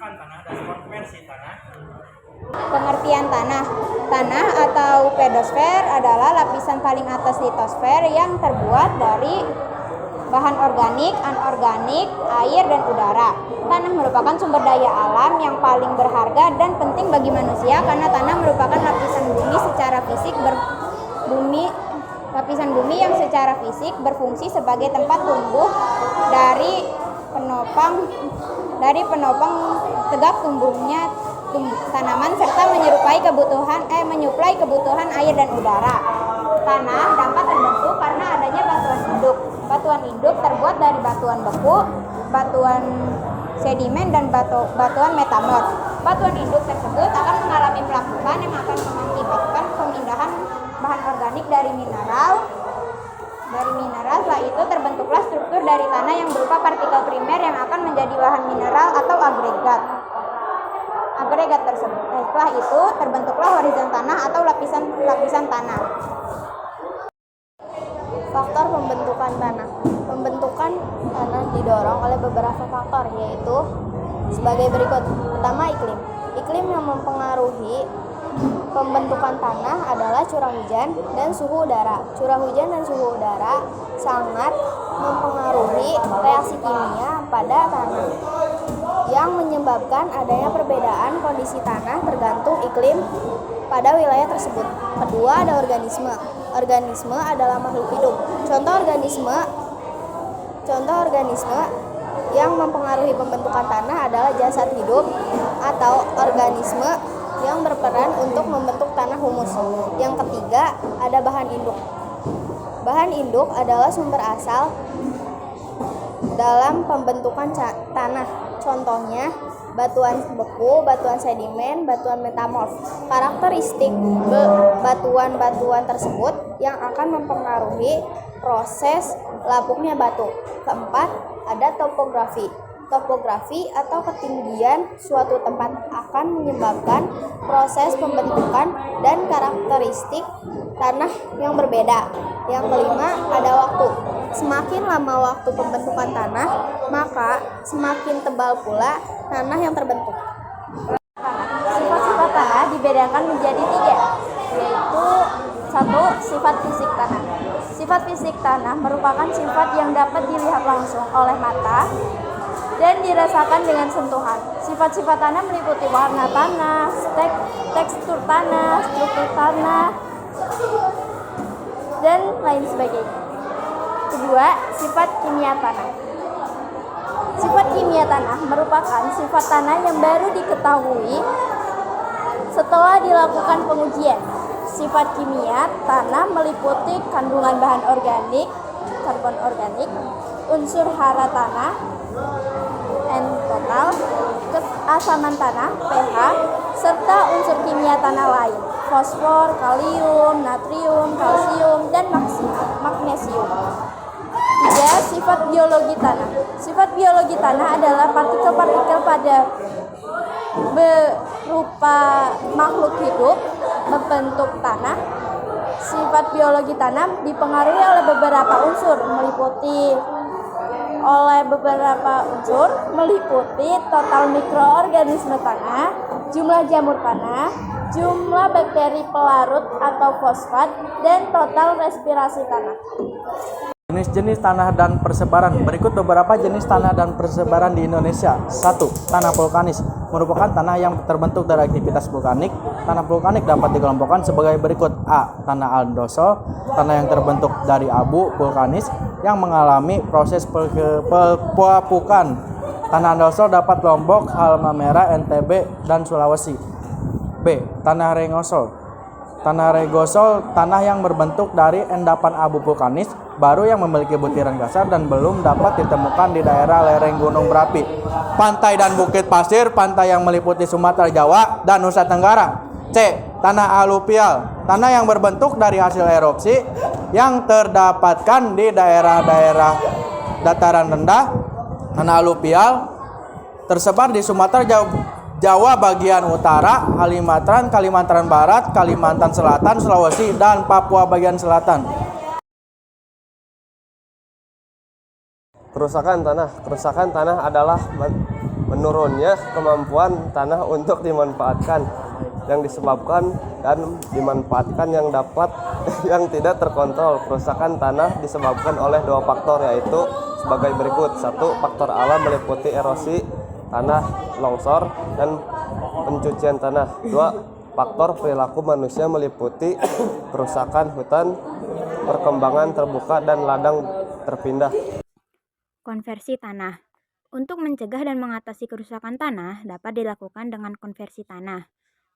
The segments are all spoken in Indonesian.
pembentukan tanah dan konversi tanah. Pengertian tanah. Tanah atau pedosfer adalah lapisan paling atas litosfer yang terbuat dari bahan organik, anorganik, air, dan udara. Tanah merupakan sumber daya alam yang paling berharga dan penting bagi manusia karena tanah merupakan lapisan bumi yang secara fisik berfungsi sebagai tempat tumbuh dari penopang tegak tumbuhnya tanaman serta menyuplai kebutuhan air dan udara. Tanah dapat terbentuk karena adanya batuan induk. Batuan induk terbuat dari batuan beku, batuan sedimen, dan batuan metamorf. Batuan induk tersebut akan mengalami pelapukan yang akan mengakibatkan pemindahan bahan organik dari mineral. Setelah itu terbentuklah struktur dari tanah yang berupa partikel primer yang akan menjadi bahan mineral atau agregat tersebut. Setelah itu terbentuklah horizon tanah atau lapisan tanah. Faktor pembentukan tanah. Pembentukan tanah didorong oleh beberapa faktor, yaitu sebagai berikut. Pertama, iklim. Iklim yang mempengaruhi pembentukan tanah adalah curah hujan dan suhu udara. Curah hujan dan suhu udara sangat mempengaruhi reaksi kimia pada tanah, yang menyebabkan adanya perbedaan kondisi tanah tergantung iklim pada wilayah tersebut. Kedua, ada organisme. Organisme adalah makhluk hidup. Contoh organisme yang mempengaruhi pembentukan tanah adalah jasad hidup atau organisme yang berperan untuk membentuk tanah humus. Yang ketiga, ada bahan induk. Bahan induk adalah sumber asal dalam pembentukan tanah. Contohnya, batuan beku, batuan sedimen, batuan metamorf. Karakteristik batuan-batuan tersebut yang akan mempengaruhi proses lapuknya batu. Keempat, ada topografi. Topografi atau ketinggian suatu tempat akan menyebabkan proses pembentukan dan karakteristik tanah yang berbeda. Yang kelima, ada waktu. Semakin lama waktu pembentukan tanah, maka semakin tebal pula tanah yang terbentuk. Sifat-sifat tanah dibedakan menjadi 3, yaitu 1. Sifat fisik tanah. Sifat fisik tanah merupakan sifat yang dapat dilihat langsung oleh mata dan dirasakan dengan sentuhan. Sifat-sifat tanah meliputi warna tanah, tekstur tanah, struktur tanah, dan lain sebagainya. Kedua, sifat kimia tanah. Sifat kimia tanah merupakan sifat tanah yang baru diketahui setelah dilakukan pengujian. Sifat kimia tanah meliputi kandungan bahan organik, karbon organik, unsur hara tanah, N total, keasaman tanah, pH, serta unsur kimia tanah lain, fosfor, kalium, natrium, kalsium, dan magnesium. 3. Sifat biologi tanah. Sifat biologi tanah adalah partikel-partikel pada berupa makhluk hidup membentuk tanah. Sifat biologi tanah dipengaruhi oleh beberapa unsur meliputi total mikroorganisme tanah, jumlah jamur tanah, jumlah bakteri pelarut atau fosfat, dan total respirasi tanah. Jenis-jenis tanah dan persebaran. Berikut beberapa jenis tanah dan persebaran di Indonesia. 1. Tanah vulkanis merupakan tanah yang terbentuk dari aktivitas vulkanik. Tanah vulkanik dapat dikelompokkan sebagai berikut. A. Tanah andosol, tanah yang terbentuk dari abu vulkanis yang mengalami proses pelapukan. Tanah andosol dapat Lombok, Halmahera, NTB, dan Sulawesi. B. Tanah regosol. Tanah regosol, tanah yang berbentuk dari endapan abu vulkanis baru yang memiliki butiran kasar dan belum dapat ditemukan di daerah lereng gunung berapi, pantai dan bukit pasir, pantai yang meliputi Sumatera, Jawa, dan Nusa Tenggara. C. Tanah aluvial, tanah yang berbentuk dari hasil erupsi yang terdapatkan di daerah-daerah dataran rendah. Tanah aluvial tersebar di Sumatera, Jawa bagian utara, Kalimantan Barat, Kalimantan Selatan, Sulawesi, dan Papua bagian selatan. Kerusakan tanah. Kerusakan tanah adalah menurunnya kemampuan tanah untuk dimanfaatkan yang disebabkan dan dimanfaatkan yang dapat yang tidak terkontrol. Kerusakan tanah disebabkan oleh dua faktor, yaitu sebagai berikut. Satu, faktor alam meliputi erosi tanah, longsor, dan pencucian tanah. Dua, faktor perilaku manusia meliputi kerusakan hutan, perkembangan terbuka, dan ladang terpindah. Konversi tanah. Untuk mencegah dan mengatasi kerusakan tanah dapat dilakukan dengan konversi tanah.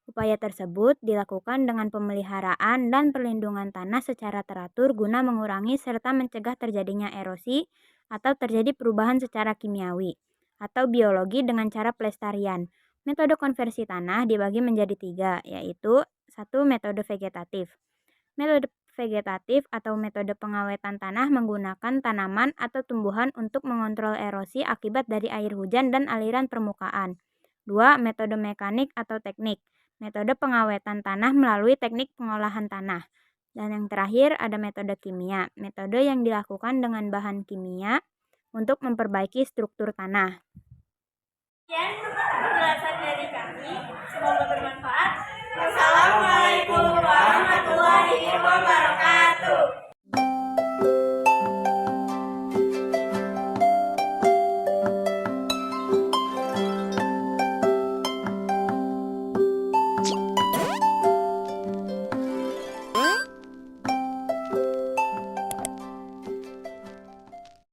Upaya tersebut dilakukan dengan pemeliharaan dan perlindungan tanah secara teratur guna mengurangi serta mencegah terjadinya erosi atau terjadi perubahan secara kimiawi atau biologi dengan cara pelestarian. Metode konversi tanah dibagi menjadi 3, yaitu 1. Metode vegetatif. Metode vegetatif atau metode pengawetan tanah menggunakan tanaman atau tumbuhan untuk mengontrol erosi akibat dari air hujan dan aliran permukaan. 2. Metode mekanik atau teknik. Metode pengawetan tanah melalui teknik pengolahan tanah. Dan yang terakhir ada metode kimia. Metode yang dilakukan dengan bahan kimia untuk memperbaiki struktur tanah. Sekian